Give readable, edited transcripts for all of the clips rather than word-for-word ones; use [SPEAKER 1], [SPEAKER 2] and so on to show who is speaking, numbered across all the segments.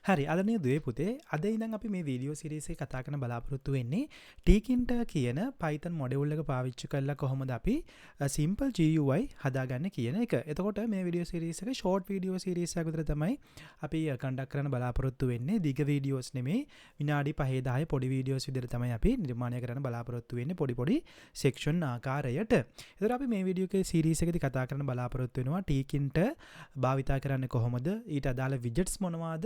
[SPEAKER 1] හරි අදනය දුවේ පුතේ අද ඉඳන් අපි මේ වීඩියෝ සිරීස් එකේ කතා කරන බලාපොරොත්තු වෙන්නේ Tkinter කියන Python මොඩියුල් එක පාවිච්චි කරලා කොහොමද අපි simple GUI හදාගන්නේ කියන එක. එතකොට මේ වීඩියෝ සිරීස් එක ෂෝට් වීඩියෝ සිරීස් එකක් විතර තමයි අපි කන්ඩක්ට් කරන්න බලාපොරොත්තු වෙන්නේ. දිග වීඩියෝස් නෙමෙයි විනාඩි 5-10 පොඩි වීඩියෝස් විදිහට තමයි අපි නිර්මාණය කරන්න බලාපොරොත්තු වෙන්නේ පොඩි සෙක්ෂන් ආකාරයට. එතකොට අපි මේ වීඩියෝ එකේ සිරීස් එකේදී කතා කරන්න බලාපොරොත්තු වෙනවා Tkinter භාවිතා කරන්නේ කොහොමද? ඊට අදාළ widgets මොනවාද?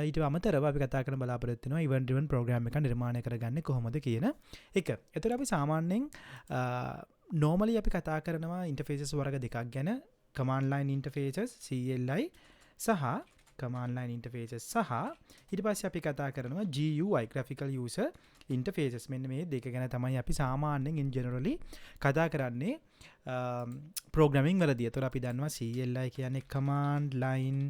[SPEAKER 1] ඊට අමතරව අපි කතා කරන බලාපොරොත්තු වෙනවා event driven program එක නිර්මාණය කරගන්නේ කොහොමද කියන එක. එතකොට අපි සාමාන්‍යයෙන් normally අපි කතා කරනවා interfaces වර්ග දෙකක් ගැන command line interfaces CLI සහ command line interfaces සහ ඊට පස්සේ අපි කතා කරනවා GUI graphical user interfaces. මෙන්න මේ දෙක ගැන තමයි අපි සාමාන්‍යයෙන් in generally කතා කරන්නේ programming වලදී. එතකොට අපි දන්නවා CLI කියන්නේ command line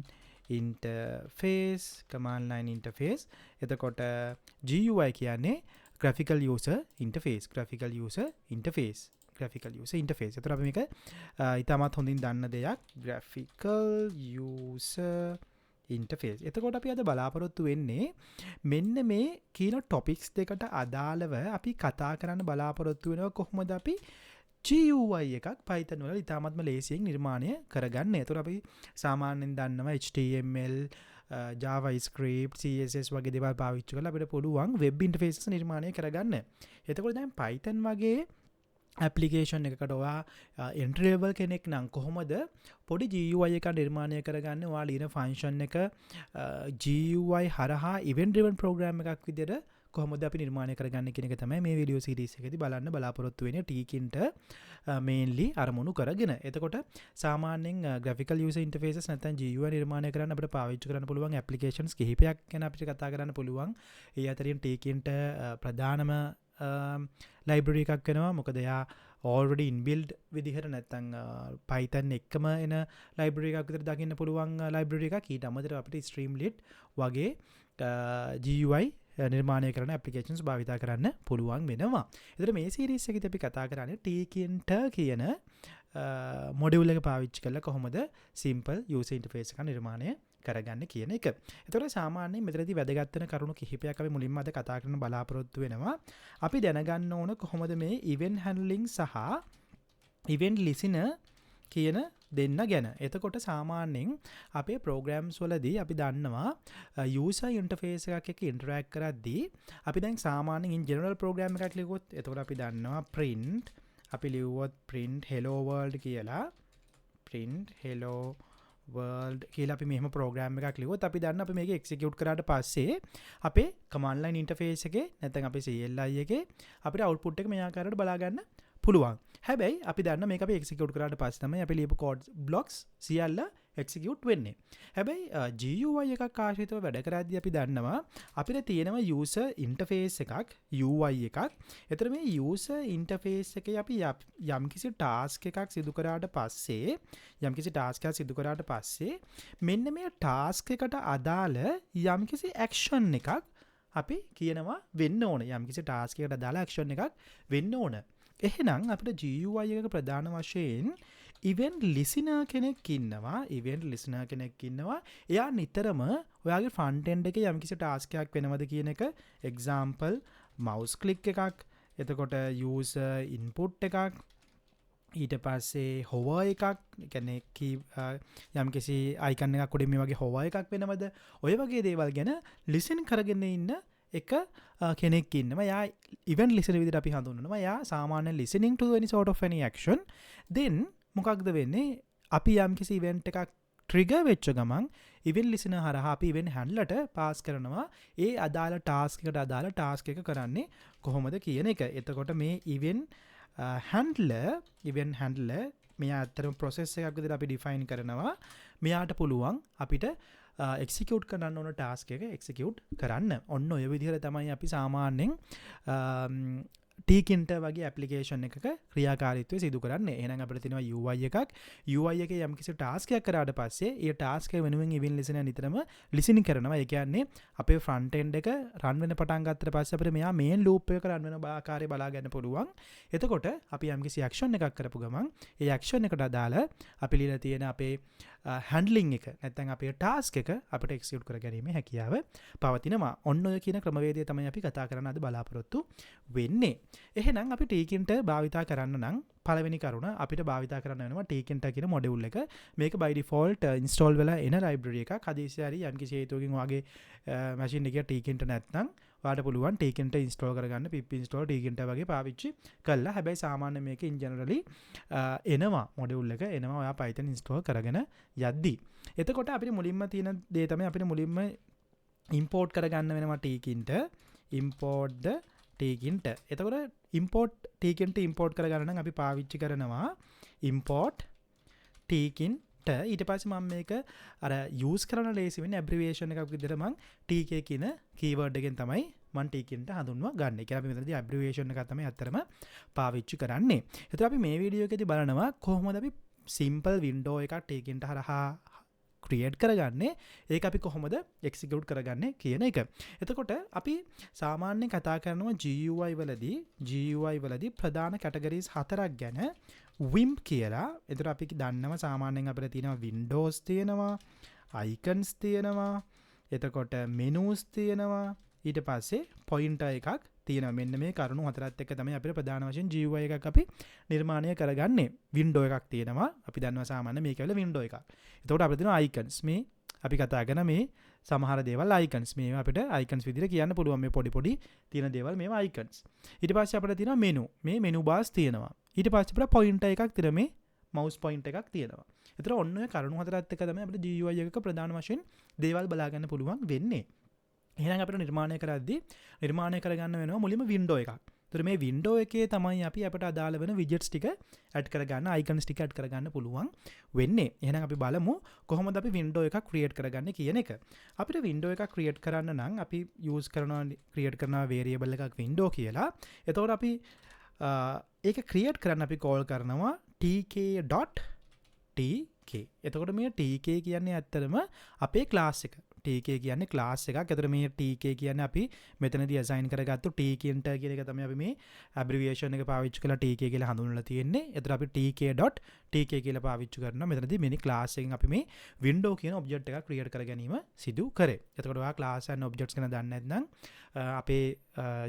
[SPEAKER 1] interface command line interface. එතකොට GUI කියන්නේ graphical user interface එතකොට අපි මේක ඉතාමත් හොඳින් දන්න දෙයක් graphical user interface. එතකොට අපි අද බලාපොරොත්තු වෙන්නේ මෙන්න මේ කියන topics දෙකට අදාළව අපි කතා කරන්න බලාපොරොත්තු වෙනවා කොහොමද අපි GUI එකක් Python වල ඉතාමත්ම ලේසියෙන් නිර්මාණය කරගන්න. එතකොට අපි සාමාන්‍යයෙන් දන්නවා HTML, JavaScript, CSS වගේ දේවල් පාවිච්චි කරලා අපිට පුළුවන් web interfaces නිර්මාණය කරගන්න. එතකොට දැන් Python වගේ application එකකට ඔයා entry level කෙනෙක් නම් කොහොමද පොඩි GUI එකක් නිර්මාණය කරගන්නේ? ඔයා ලියන function එක GUI හරහා event driven program එකක් විදිහට කොහොමද අපි නිර්මාණය කරගන්නේ කියන එක තමයි මේ වීඩියෝ සීරීස් එකේදී බලන්න බලාපොරොත්තු වෙන්නේ Tkinter mainly අරමුණු කරගෙන. එතකොට සාමාන්‍යයෙන් graphical user interfaces නැත්නම් GUI නිර්මාණය කරන්න අපිට පාවිච්චි කරන්න පුළුවන් applications කිහිපයක් ගැන අපිට කතා කරන්න පුළුවන්. ඒ අතරින් Tkinter ප්‍රධානම library එකක් වෙනවා. මොකද එයා already inbuilt විදිහට නැත්නම් Python එකම එන library එකක් විතර දකින්න පුළුවන් library එකක්. ඊට අමතරව අපිට Streamlit වගේ GUI නිර්මාණය කරන applications භාවිතා කරන්න පුළුවන් වෙනවා. එතකොට මේ series එකේදී අපි කතා කරන්නේ Tkinter කියන module එක පාවිච්චි කරලා කොහොමද simple user interface එක නිර්මාණය කරගන්නේ කියන එක. එතකොට සාමාන්‍යයෙන් මෙතනදී වැදගත් වෙන කරුණු කිහිපයක් අපි මුලින්ම අද කතා කරන්න බලාපොරොත්තු වෙනවා. අපි දැනගන්න ඕන කොහොමද මේ event handling සහ event listener කියන දෙන්න ගැන. එතකොට සාමාන්‍යයෙන් අපේ programs වලදී අපි දන්නවා user interface එකක් එක්ක interact කරද්දී අපි දැන් සාමාන්‍යයෙන් in general program එකක් ලියුවොත් එතකොට අපි දන්නවා print අපි ලියුවොත් print hello world කියලා අපි මෙහෙම program එකක් ලියුවොත් අපි දන්න අපි මේක execute කරාට පස්සේ අපේ command line interface එකේ නැත්නම් අපේ CLI එකේ අපිට output එක මේ ආකාරයට බලා ගන්න පුළුවන්. හැබැයි අපි දන්න මේක අපි execute කරාට පස්සේ තමයි අපි ලියපු code blocks සියල්ල execute වෙන්නේ. හැබැයි GUI එකක් ආශ්‍රිතව වැඩ කරද්දී අපි දන්නවා අපිට තියෙනවා user interface එකක් UI එකක්. ඒතර මේ user interface එකේ අපි යම්කිසි task එකක් සිදු කරාට පස්සේ මෙන්න මේ task එකට අදාළ යම්කිසි action එකක් අපි කියනවා වෙන්න ඕන. යම්කිසි task එකකට අදාළ action එකක් වෙන්න ඕන. එහෙනම් අපිට GUI එක ප්‍රධාන වශයෙන් event listener කෙනෙක් ඉන්නවා. එයා නිතරම ඔයාගේ front end එකේ යම්කිසි task එකක් වෙනවද කියන එක example mouse click එකක්, එතකොට user input එකක්, ඊට පස්සේ hover එකක්, කියන්නේ යම්කිසි icon එකක් උඩින් මේ වගේ hover එකක් වෙනවද? ඔය වගේ දේවල් ගැන listen කරගෙන ඉන්න එක කෙනෙක් ඉන්නවා. යා event listener විදිහට අපි හඳුන්වනවා. යා සාමාන්‍යයෙන් listening to any sort of any action. then මොකක්ද වෙන්නේ? අපි යම්කිසි event එකක් trigger වෙච්ච ගමන් event listener හරහා අපි event handler ට pass කරනවා ඒ අදාළ task එකට අදාළ task එක කරන්නේ කොහොමද කියන එක. එතකොට මේ event handler මෙයා අතරම process එකක් විදිහට අපි define කරනවා. මෙයාට පුළුවන් අපිට execute කරන්න ඕන task එක execute කරන්න. ඔන්න ඔය විදිහට තමයි අපි සාමාන්‍යයෙන් Tkinter වගේ application එකක ක්‍රියාකාරීත්වය සිදු කරන්නේ. එහෙනම් අපිට තියෙනවා UI එකක්. UI එකේ යම්කිසි task එකක් කරාට පස්සේ ඒ task එක වෙනුවෙන් event listener නිතරම listening කරනවා. ඒ කියන්නේ අපේ front end එක run වෙන පටන් ගත්තට පස්සේ අපිට මෙයා main loop එක run වෙන ආකාරය බලා ගන්න පුළුවන්. එතකොට අපි යම්කිසි action එකක් කරපු ගමන් ඒ action එකට අදාළ අපි ලියලා තියෙන අපේ හැන්ඩලින් එක නැත්නම් අපේ ටාස්ක් එක අපිට එක්සිකියුට් කරගැනීමේ හැකියාව පවතිනවා. ඔන්න ඔය කියන ක්‍රමවේදය තමයි අපි කතා කරන්න අද බලාපොරොත්තු වෙන්නේ. එහෙනම් අපි Tkinter භාවිතා කරන්න නම් පළවෙනි කරුණ අපිට භාවිතා කරන්න වෙනවා Tkinter කියන මොඩියුල් එක. මේක by default install වෙලා එන library එකක්. හදිස්සිය හරි යම්කිසි හේතුවකින් ඔයාගේ machine එකේ Tkinter නැත්නම් ඔයාලට පුළුවන් Tkinter install කරගන්න pip install Tkinter වගේ පාවිච්චි කළා. හැබැයි සාමාන්‍ය මේක in generally එනවා මොඩියුල් එක එනවා ඔයා Python install කරගෙන යද්දී. එතකොට අපිට මුලින්ම තියෙන දේ තමයි අපිට මුලින්ම import කරගන්න වෙනවා Tkinter. import the Tkinter. එතකොට import Tkinter import කරගන්න නම් අපි පාවිච්චි කරනවා import Tkinter. ඊට පස්සේ මම මේක අර use කරන ලේසි වෙන්නේ abbreviation එකක් විදිහට මම tk කියන keyword එකෙන් තමයි මම Tkinter හඳුන්වා ගන්න. ඒ කියන්නේ අපි මෙතනදී abbreviation එකක් තමයි අත්‍තරම පාවිච්චි කරන්නේ. එතකොට අපි මේ වීඩියෝ එකේදී බලනවා කොහොමද අපි simple window එකක් Tkinter හරහා ක්‍රියේට් කරගන්නේ, ඒක අපි කොහොමද එක්සිකියුට් කරගන්නේ කියන එක. එතකොට අපි සාමාන්‍යයෙන් කතා කරනවා GUI වලදී ප්‍රධාන කැටගරීස් 4ක් ගැන. WIMP කියලා. එතකොට අපි දන්නවා සාමාන්‍යයෙන් අපිට තියෙනවා Windows තියෙනවා, icons තියෙනවා, එතකොට menus තියෙනවා, ඊට පස්සේ pointer එකක් තියෙනවා. මෙන්න මේ කරුණු හතරත් එක්ක තමයි අපිට ප්‍රධාන වශයෙන් GUI එකක් අපි නිර්මාණය කරගන්නේ. window එකක් තියෙනවා. අපි දන්නවා සාමාන්‍ය මේක වෙල window එකක්. එතකොට අපිට තියෙනවා icons. මේ අපි කතා කරන මේ සමහර දේවල් icons. මේවා අපිට icons විදිහට කියන්න පුළුවන්. මේ පොඩි තියෙන දේවල් මේවා icons. ඊට පස්සේ අපිට තියෙනවා menu. මේ menu bars තියෙනවා. ඊට පස්සේ අපිට pointer එකක් තියෙනවා. මේ mouse pointer එකක් තියෙනවා. එතකොට ඔන්න ඔය කරුණු හතරත් එක්ක තමයි අපිට GUI එකක ප්‍රධාන වශයෙන් දේවල් බලා ගන්න පුළුවන් වෙන්නේ. එහෙනම් අපිට නිර්මාණය කරද්දී නිර්මාණය කරගන්න වෙනවා මුලින්ම window එකක්. ඒතර මේ window එකේ තමයි අපි අපිට අදාළ වෙන widgets ටික add කරගන්න, icons ටික add කරගන්න පුළුවන් වෙන්නේ. එහෙනම් අපි බලමු කොහොමද අපි window එකක් create කරගන්නේ කියන එක. අපිට window එකක් create කරන්න නම් අපි use කරනවා create කරන variable එකක් window කියලා. එතකොට අපි ඒක create කරන්න අපි call කරනවා tk.tk. එතකොට මේ tk කියන්නේ ඇත්තටම අපේ class එක. tk කියන්නේ class එකක්. ඒතර මේ tk කියන්නේ අපි මෙතනදී assign කරගත්තු Tkinter කියන එක තමයි අපි මේ abbreviation එක පාවිච්චි කරලා tk කියලා හඳුන්වලා තියෙන්නේ. ඒතර අපි tk.tk කියලා පාවිච්චි කරනවා. මෙතනදී මේ class එකෙන් අපි මේ window කියන object එකක් create කර ගැනීම සිදු කරේ. එතකොට ඔයා class and objects ගැන දන්නේ නැත්නම් අපේ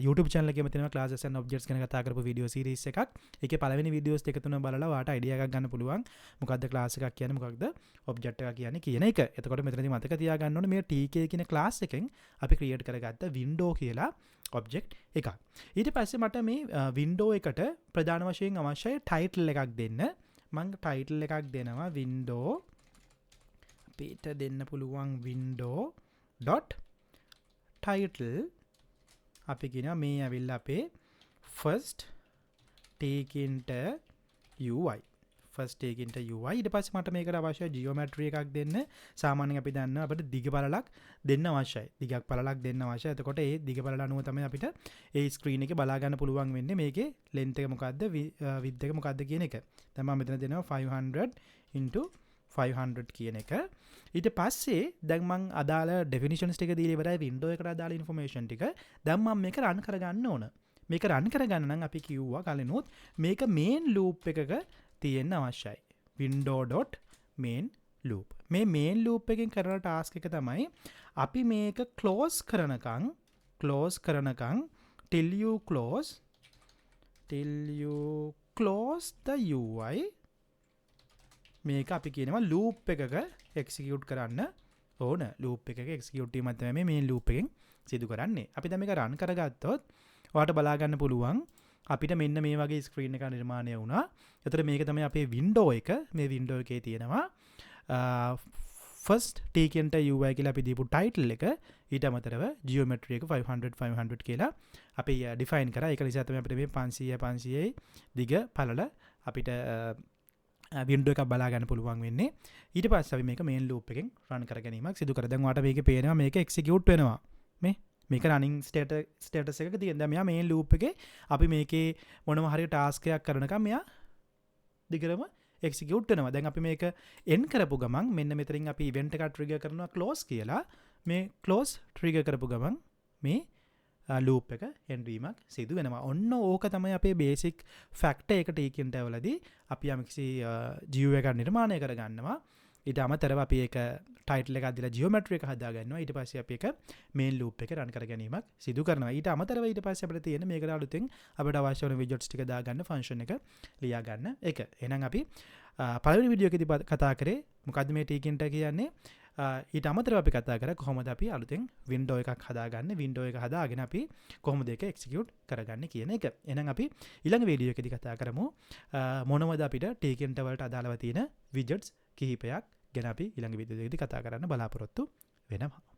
[SPEAKER 1] YouTube channel එකේම තියෙනවා classes and objects ගැන කතා කරපු video series එකක්. ඒකේ පළවෙනි videos දෙක තුන බලලා ඔයාට idea එකක් ගන්න පුළුවන්. මොකක්ද class එකක් කියන්නේ, මොකක්ද object එකක් කියන්නේ කියන එක. එතකොට මෙතනදී මතක තියාගන්න ඕනේ මේ tk කියන class එකෙන් අපි create කරගත්ත window කියලා object එකක්. ඊට පස්සේ මට මේ window එකට ප්‍රධාන වශයෙන් අවශ්‍යයි title එකක් දෙන්න. මම title එකක් දෙනවා window. අපිට දෙන්න පුළුවන් window.title. අපි කියනවා මේ ඇවිල්ලා අපේ first Tkinter UI. first Tkinter UI. ඊට පස්සේ මට මේකට අවශ්‍ය geometry එකක් දෙන්න. සාමාන්‍යයෙන් අපි දන්නවා අපිට දිග පළලක් දෙන්න අවශ්‍යයි. දිගක් පළලක් දෙන්න අවශ්‍යයි. එතකොට ඒ දිග පළල අනුව තමයි අපිට ඒ screen එකේ බලා ගන්න පුළුවන් වෙන්නේ මේකේ length එක මොකද්ද width එක මොකද්ද කියන එක. දැන් මම මෙතන දෙනවා 500 into 500 කියන එක. ඊට පස්සේ දැන් මම අදාළ definitions ටික දීලා ඉවරයි window එකට අදාළ information ටික. දැන් මම මේක run කරගන්න ඕන. මේක run කරගන්න නම් අපි කිව්වා කලිනුත් මේක main loop එකක තියෙන්න අවශ්‍යයි. window.main loop. මේ main loop එකෙන් කරන task එක තමයි අපි මේක close කරනකම් till you close the UI. මේක අපි කියනවා loop එකක execute කරන්න ඕන. loop එකක execute වීම තමයි මේ main loop එකෙන් සිදු කරන්නේ. අපි දැන් මේක run කරගත්තොත් ඔයාලට බලා ගන්න පුළුවන් අපිට මෙන්න මේ වගේ ස්ක්‍රීන් එකක් නිර්මාණය වුණා. එතකොට මේක තමයි අපේ window එක. මේ window එකේ තියෙනවා first Tkinter UI කියලා අපි දීපු title එක. ඊට අමතරව geometry එක 500 කියලා අපි define කරා. ඒක නිසා තමයි අපිට මේ 500 දිග පළල අපිට window එකක් බලා ගන්න පුළුවන් වෙන්නේ. ඊට පස්සේ අපි මේක main loop එකෙන් run කර ගැනීමක් සිදු කරා. දැන් ඔයාලට මේකේ පේනවා මේක execute වෙනවා. මේක running status එකක තියෙන. දැන් මෙයා main loop එකේ අපි මේකේ මොනවා හරි task එකක් කරනකම් මෙයා දිගටම execute වෙනවා. දැන් අපි මේක end කරපු ගමන් මෙන්න මෙතනින් අපි event එකක් trigger කරනවා close කියලා. මේ close trigger කරපු ගමන් මේ loop එක end වීමක් සිදු වෙනවා. ඔන්න ඕක තමයි අපේ basic factor එක Tkinter වලදී අපි යම්කිසි GUI එකක් නිර්මාණය කරගන්නවා. ඊට අමතරව අපි ඒක ටයිටල් එකක් දීලා ජියෝමෙට්‍රි එක හදා ගන්නවා. ඊට පස්සේ අපි ඒක මේන් ලූප් එක රන් කර ගැනීමක් සිදු කරනවා. ඊට අමතරව ඊට පස්සේ අපිට තියෙන මේකට අලුතෙන් අපිට අවශ්‍ය වෙන විජෙට්ස් ටික දාගන්න ෆන්ක්ෂන් එක ලියා ගන්න එක. එහෙනම් අපි පළවෙනි වීඩියෝ එකේදී කතා කරේ මොකද්ද මේ Tkinter කියන්නේ? ඊට අමතරව අපි කතා කරා කොහොමද අපි අලුතෙන් වින්ඩෝ එකක් හදාගන්නේ, වින්ඩෝ එක හදාගෙන අපි කොහොමද ඒක එක්සිකියුට් කරගන්නේ කියන එක. එහෙනම් අපි ඊළඟ වීඩියෝ එකේදී කතා කරමු මොනවද අපිට Tkinter වලට අදාළව තියෙන විජෙට්ස් කිහිපයක් ගැන අපි ඊළඟ වීඩියෝ එකේදී කතා කරන්න බලාපොරොත්තු වෙනවා.